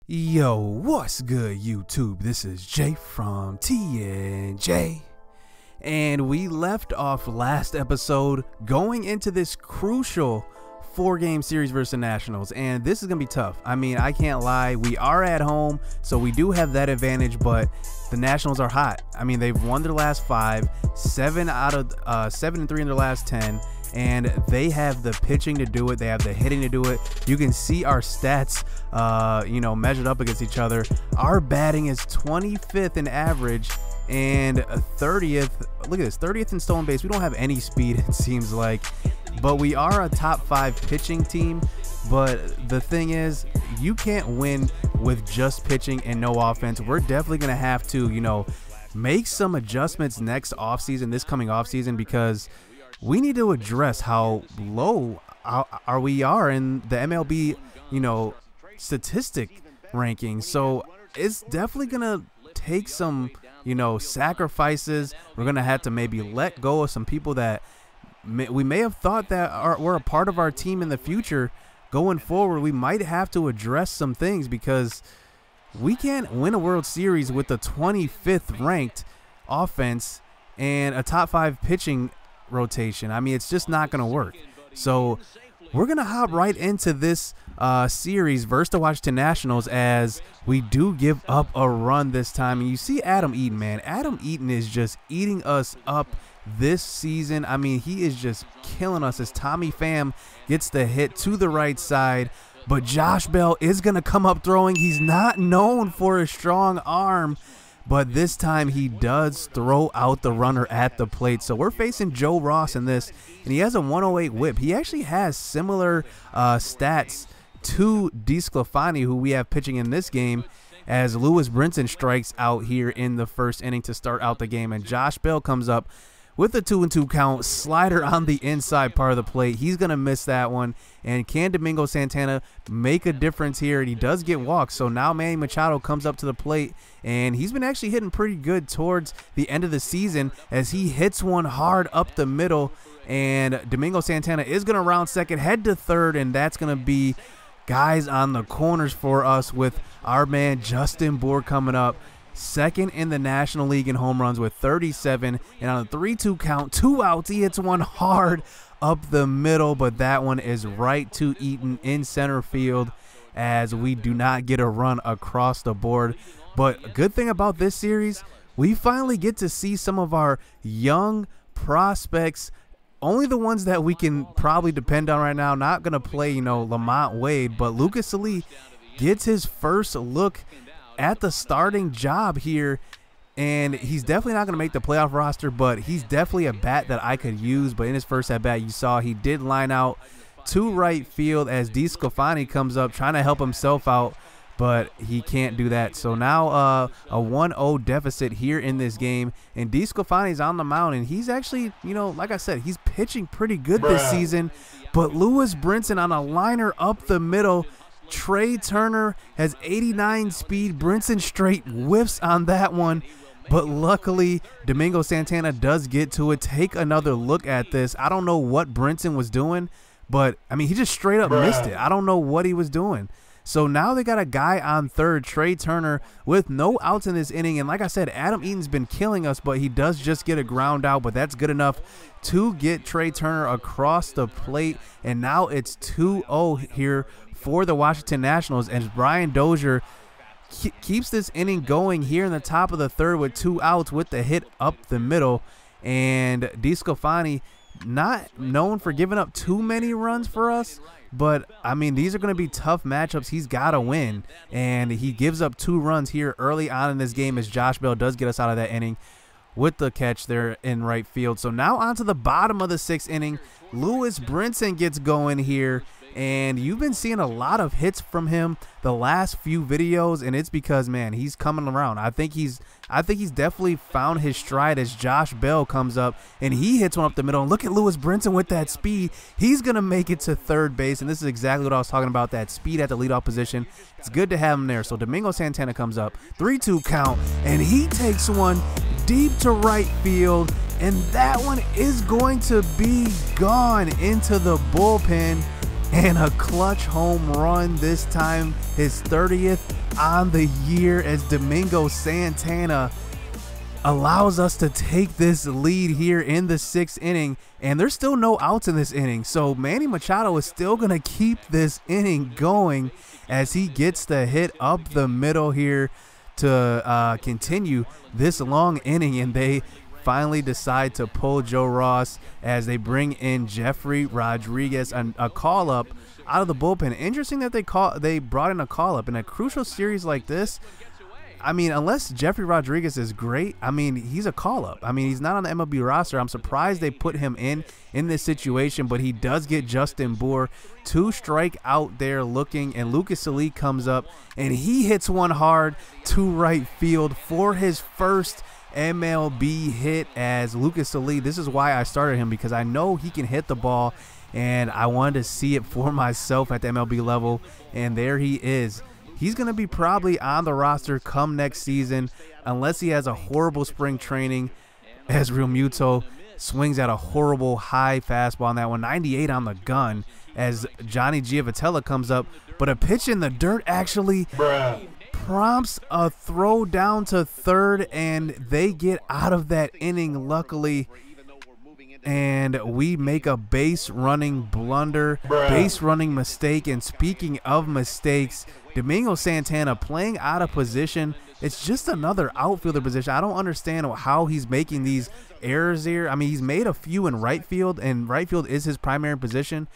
Yo, what's good YouTube? This is Jay from TNJ, and we left off last episode going into this crucial 4-game series versus the Nationals, and this is gonna be tough. I mean, I can't lie, we are at home, so we do have that advantage, but the Nationals are hot. I mean, they've won their last 5, 7 and 3 in their last 10, and they have the pitching to do it. They have the hitting to do it. You can see our stats measured up against each other. Our batting is 25th in average and 30th. Look at this, 30th in stolen base. We don't have any speed, it seems like, but we are a top 5 pitching team. But the thing is, you can't win with just pitching and no offense. We're definitely gonna have to make some adjustments next offseason, this coming offseason, because we need to address how low we are in the MLB, statistic ranking. So it's definitely gonna take some, sacrifices. We're gonna have to maybe let go of some people that we may have thought that were a part of our team in the future. Going forward, we might have to address some things because we can't win a World Series with the 25th ranked offense and a top 5 pitching rotation. I mean, it's just not going to work. So we're going to hop right into this series versus the Washington Nationals, as we do give up a run this time. And you see Adam Eaton, man. Adam Eaton is just eating us up this season. I mean, he is just killing us as Tommy Pham gets the hit to the right side. But Josh Bell is going to come up throwing. He's not known for a strong arm, but this time he does throw out the runner at the plate. So we're facing Joe Ross in this, and he has a 108 whip. He actually has similar stats to DeSclafani, who we have pitching in this game, as Lewis Brinson strikes out here in the first inning to start out the game. And Josh Bell comes up with a 2-2 count, slider on the inside part of the plate. He's going to miss that one. And can Domingo Santana make a difference here? And he does get walked. So now Manny Machado comes up to the plate, and he's been actually hitting pretty good towards the end of the season as he hits one hard up the middle. And Domingo Santana is going to round second, head to third, and that's going to be guys on the corners for us with our man Justin Bour coming up. Second in the National League in home runs with 37, and on a 3-2 count, 2 outs, he hits one hard up the middle, but that one is right to Eaton in center field, as we do not get a run across the board. But a good thing about this series, we finally get to see some of our young prospects, only the ones that we can probably depend on right now. Not going to play, Lamont Wade, but Lucas Salih gets his first look at the starting job here, and he's definitely not going to make the playoff roster, but he's definitely a bat that I could use. But in his first at bat, you saw he did line out to right field as DeSclafani comes up trying to help himself out, but he can't do that. So now a 1-0 deficit here in this game, and DeSclafani's on the mound, and he's actually, like I said, he's pitching pretty good this season. But Lewis Brinson on a liner up the middle. Trey Turner has 89 speed. Brinson straight whiffs on that one, but luckily Domingo Santana does get to it. Take another look at this. I don't know what Brinson was doing, but I mean, he just straight up missed it. I don't know what he was doing. So now they got a guy on third, Trey Turner, with no outs in this inning. And like I said, Adam Eaton's been killing us, but he does just get a ground out, but that's good enough to get Trey Turner across the plate. And now it's 2-0 here for the Washington Nationals, and Brian Dozier keeps this inning going here in the top of the third with 2 outs with the hit up the middle. And DeSclafani, not known for giving up too many runs for us, but I mean, these are going to be tough matchups. He's got to win, and he gives up 2 runs here early on in this game as Josh Bell does get us out of that inning with the catch there in right field. So now on to the bottom of the 6th inning. Lewis Brinson gets going here, and you've been seeing a lot of hits from him the last few videos, and it's because, man, he's coming around. I think he's definitely found his stride as Josh Bell comes up, and he hits one up the middle. And look at Lewis Brinson with that speed. He's going to make it to third base, and this is exactly what I was talking about, that speed at the leadoff position. It's good to have him there. So Domingo Santana comes up, 3-2 count, and he takes one deep to right field, and that one is going to be gone into the bullpen. And a clutch home run this time, his 30th on the year as Domingo Santana allows us to take this lead here in the 6th inning, and there's still no outs in this inning. So Manny Machado is still going to keep this inning going as he gets the hit up the middle here to continue this long inning, and they finally decide to pull Joe Ross as they bring in Jeffrey Rodriguez, a call-up out of the bullpen. Interesting that they brought in a call-up in a crucial series like this. I mean, unless Jeffrey Rodriguez is great, I mean, he's a call-up. I mean, he's not on the MLB roster. I'm surprised they put him in this situation, but he does get Justin Bour 2 strike out there looking, and Lucas Salih comes up, and he hits one hard to right field for his first MLB hit as Lucas Salih. This is why I started him, because I know he can hit the ball, and I wanted to see it for myself at the MLB level, and there he is. He's going to be probably on the roster come next season unless he has a horrible spring training, as Real Muto swings at a horrible high fastball on that one. 98 on the gun as Johnny Giavotella comes up, but a pitch in the dirt actually prompts a throw down to third, and they get out of that inning luckily. And we make a base running blunder, base running mistake. And speaking of mistakes, Domingo Santana playing out of position. It's just another outfielder position. I don't understand how he's making these errors here. I mean, he's made a few in right field, and right field is his primary position.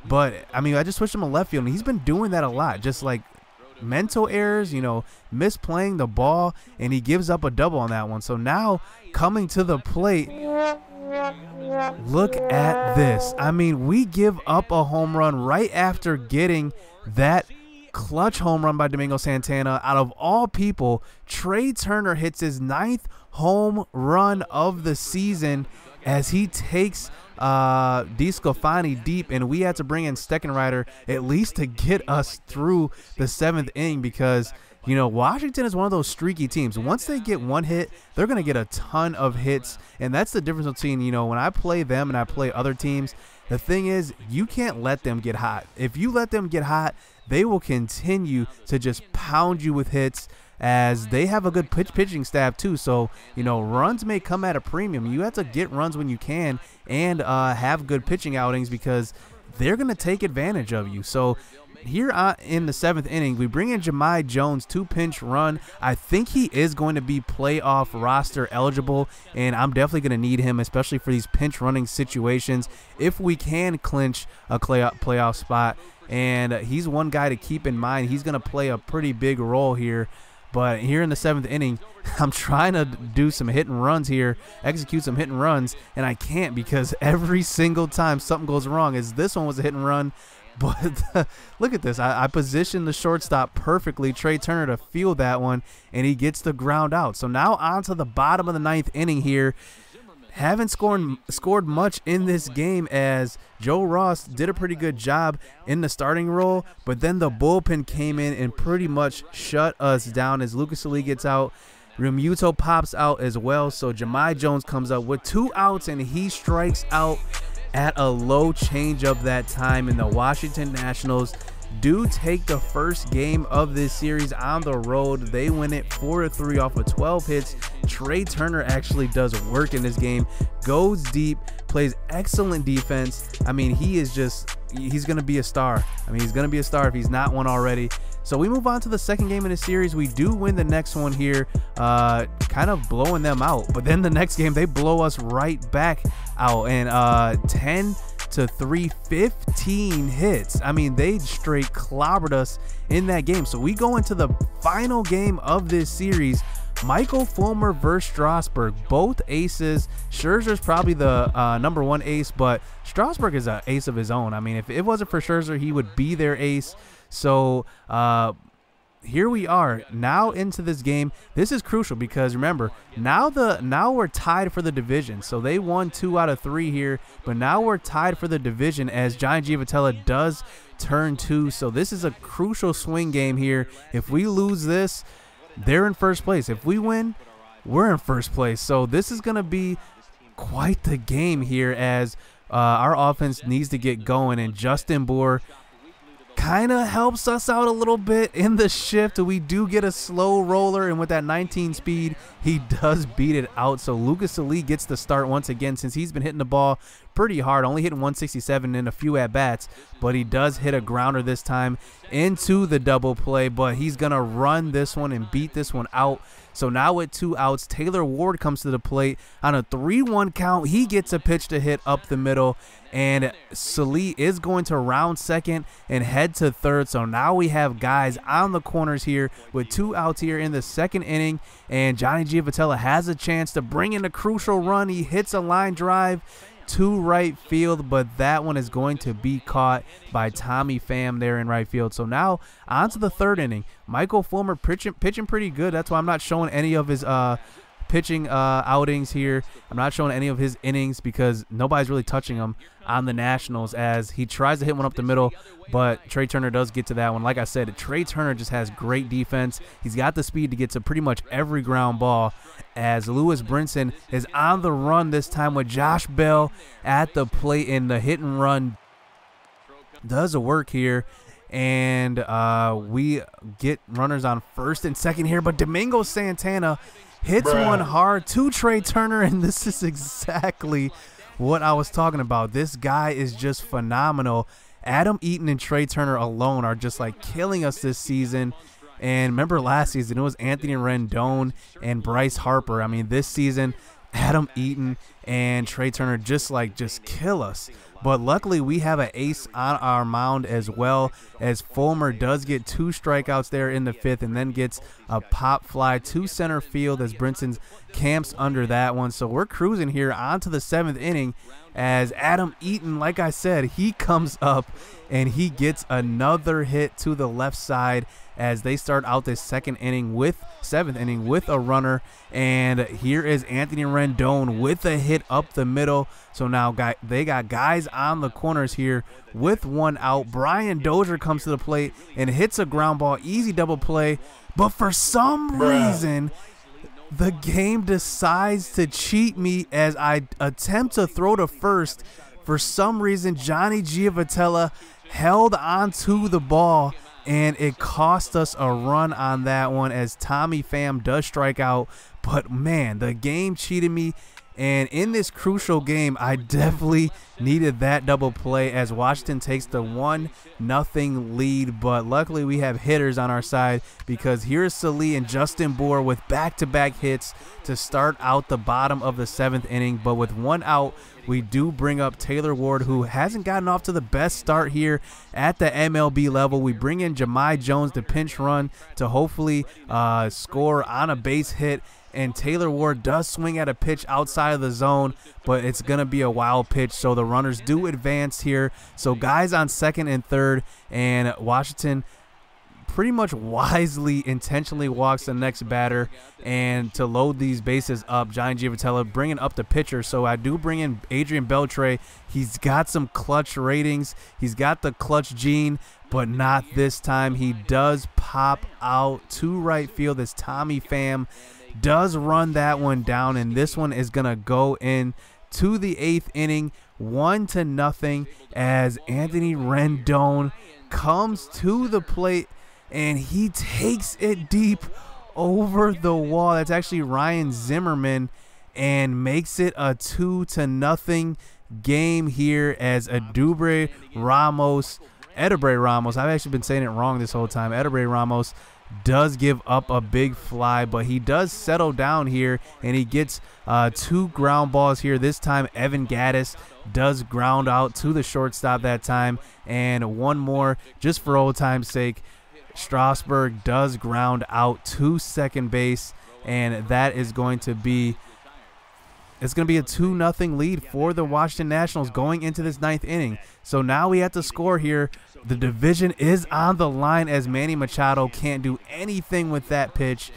But, I mean, I just switched him to left field, and he's been doing that a lot. Just like mental errors, you know, misplaying the ball, and he gives up a double on that one. So now coming to the plate, look at this. I mean, we give up a home run right after getting that clutch home run by Domingo Santana. Out of all people, Trey Turner hits his 9th home run of the season as he takes DeSclafani deep, and we had to bring in Steckenrider at least to get us through the 7th inning, because you know, Washington is one of those streaky teams. Once they get one hit, they're going to get a ton of hits, and that's the difference between, you know, when I play them and I play other teams. The thing is, you can't let them get hot. If you let them get hot, they will continue to just pound you with hits, as they have a good pitching staff too. So, you know, runs may come at a premium. You have to get runs when you can and have good pitching outings, because they're going to take advantage of you. So here in the 7th inning, we bring in Jahmai Jones to pinch run. I think he is going to be playoff roster eligible, and I'm definitely going to need him, especially for these pinch running situations, if we can clinch a playoff spot. And he's one guy to keep in mind. He's going to play a pretty big role here. But here in the 7th inning, I'm trying to do some hit and runs here, execute some hit and runs, and I can't, because every single time something goes wrong. As this one was a hit and run, but look at this. I positioned the shortstop perfectly, Trey Turner, to field that one, and he gets the ground out. So now on to the bottom of the 9th inning here. Haven't scored much in this game, as Joe Ross did a pretty good job in the starting role, but then the bullpen came in and pretty much shut us down as Lucas Salih gets out. Realmuto pops out as well, so Jahmai Jones comes up with 2 outs, and he strikes out at a low changeup that time, and the Washington Nationals do take the first game of this series on the road. They win it 4-3 off of 12 hits. Trey Turner actually does work in this game, goes deep, plays excellent defense. I mean, he's going to be a star. I mean, he's going to be a star if he's not one already. So we move on to the second game in the series. We do win the next one here, kind of blowing them out. But then the next game, they blow us right back out, and 10-3, 15 hits. I mean, they straight clobbered us in that game. So we go into the final game of this series. Michael Fulmer versus Strasburg, both aces. Scherzer's probably the #1 ace, but Strasburg is an ace of his own. I mean, if it wasn't for Scherzer, he would be their ace. So here we are now into this game. This is crucial, because remember, now we're tied for the division. So they won 2 out of 3 here, but now we're tied for the division as Johnny Giavotella does turn 2. So this is a crucial swing game here. If we lose this, they're in first place. If we win, we're in first place. So this is going to be quite the game here, as our offense needs to get going, and Justin Bour kind of helps us out a little bit in the shift. We do get a slow roller, and with that 19 speed, he does beat it out. So Lucas Salih gets the start once again, since he's been hitting the ball pretty hard, only hitting 167 in a few at-bats, but he does hit a grounder this time into the double play, but he's going to run this one and beat this one out. So now with 2 outs, Taylor Ward comes to the plate on a 3-1 count. He gets a pitch to hit up the middle, and Salih is going to round second and head to third. So now we have guys on the corners here with 2 outs here in the second inning, and Johnny Giavotella has a chance to bring in a crucial run. He hits a line drive to right field, but that one is going to be caught by Tommy Pham there in right field. So now on to the third inning. Michael Fulmer pitching pretty good. That's why I'm not showing any of his pitching outings here. I'm not showing any of his innings because nobody's really touching him on the Nationals, as he tries to hit one up the middle, but Trey Turner does get to that one. Like I said, Trey Turner just has great defense. He's got the speed to get to pretty much every ground ball, as Lewis Brinson is on the run this time with Josh Bell at the plate, and the hit and run does work here. And we get runners on first and second here, but Domingo Santana hits one hard to Trey Turner, and this is exactly what I was talking about. This guy is just phenomenal. Adam Eaton and Trey Turner alone are just like killing us this season. And remember last season, it was Anthony Rendon and Bryce Harper. I mean, this season, Adam Eaton and Trey Turner just kill us. But luckily, we have an ace on our mound as well, as Fulmer does get 2 strikeouts there in the 5th, and then gets a pop fly to center field as Brinson camps under that one. So we're cruising here on to the 7th inning, as Adam Eaton, like I said, he comes up and he gets another hit to the left side, as they start out this 7th inning with a runner. And here is Anthony Rendon with a hit up the middle. So now they got guys on the corners here with 1 out. Brian Dozier comes to the plate and hits a ground ball, easy double play, but for some reason the game decides to cheat me as I attempt to throw to first. For some reason, Johnny Giavotella held onto the ball, and it cost us a run on that one, as Tommy Pham does strike out. But man, the game cheated me, and in this crucial game, I definitely needed that double play, as Washington takes the 1-0 lead. But luckily, we have hitters on our side, because here's Salih and Justin Bour with back-to-back hits to start out the bottom of the 7th inning. But with 1 out, we do bring up Taylor Ward, who hasn't gotten off to the best start here at the MLB level. We bring in Jahmai Jones to pinch run to hopefully score on a base hit. And Taylor Ward does swing at a pitch outside of the zone, but it's going to be a wild pitch. So the runners do advance here. So guys on second and third, and Washington pretty much wisely, intentionally walks the next batter. And to load these bases up, Johnny Giavotella bringing up the pitcher. So I do bring in Adrian Beltre. He's got some clutch ratings. He's got the clutch gene, but not this time. He does pop out to right field as Tommy Pham does run that one down, and this one is going to go in to the 8th inning, 1-0, as Anthony Rendon comes to the plate and he takes it deep over the wall. That's actually Ryan Zimmerman, and makes it a 2-0 game here, as Edebrey Ramos, I've actually been saying it wrong this whole time, Edebrey Ramos does give up a big fly, but he does settle down here, and he gets 2 ground balls here. This time Evan Gattis does ground out to the shortstop that time, and one more just for old time's sake. Strasburg does ground out to second base, and that is going to be a 2-0 lead for the Washington Nationals going into this 9th inning. So now we have to score here. The division is on the line, as Manny Machado can't do anything with that pitch,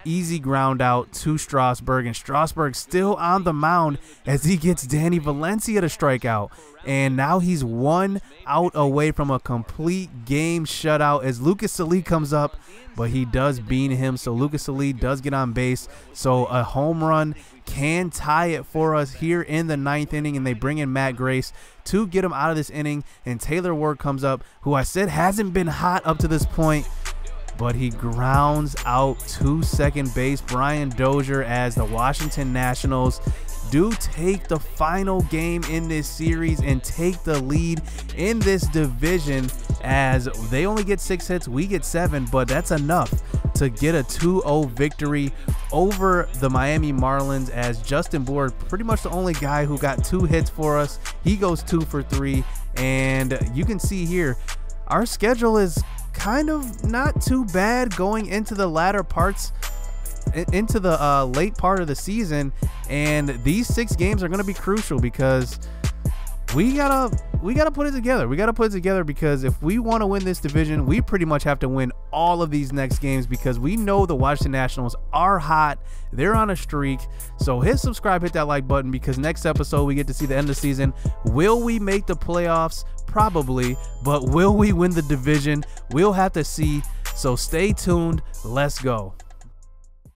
easy ground out to Strasburg, and Strasburg still on the mound as he gets Danny Valencia to strike out. And now he's 1 out away from a complete game shutout as Lucas Salih comes up, but he does bean him, so Lucas Salih does get on base. So a home run can tie it for us here in the 9th inning, and they bring in Matt Grace to get him out of this inning. And Taylor Ward comes up, who I said hasn't been hot up to this point, but he grounds out to second base. Brian Dozier, as the Washington Nationals do take the final game in this series and take the lead in this division, as they only get 6 hits, we get 7, but that's enough to get a 2-0 victory over the Miami Marlins, as Justin Bour, pretty much the only guy who got 2 hits for us. He goes 2 for 3, and you can see here our schedule is kind of not too bad going into the latter parts, into the late part of the season. And these 6 games are going to be crucial because we gotta put it together. We gotta put it together, because if we want to win this division, we pretty much have to win all of these next games, because we know the Washington Nationals are hot. They're on a streak. So hit subscribe, hit that like button, because next episode we get to see the end of the season. Will we make the playoffs? Probably, but will we win the division? We'll have to see. So stay tuned. Let's go.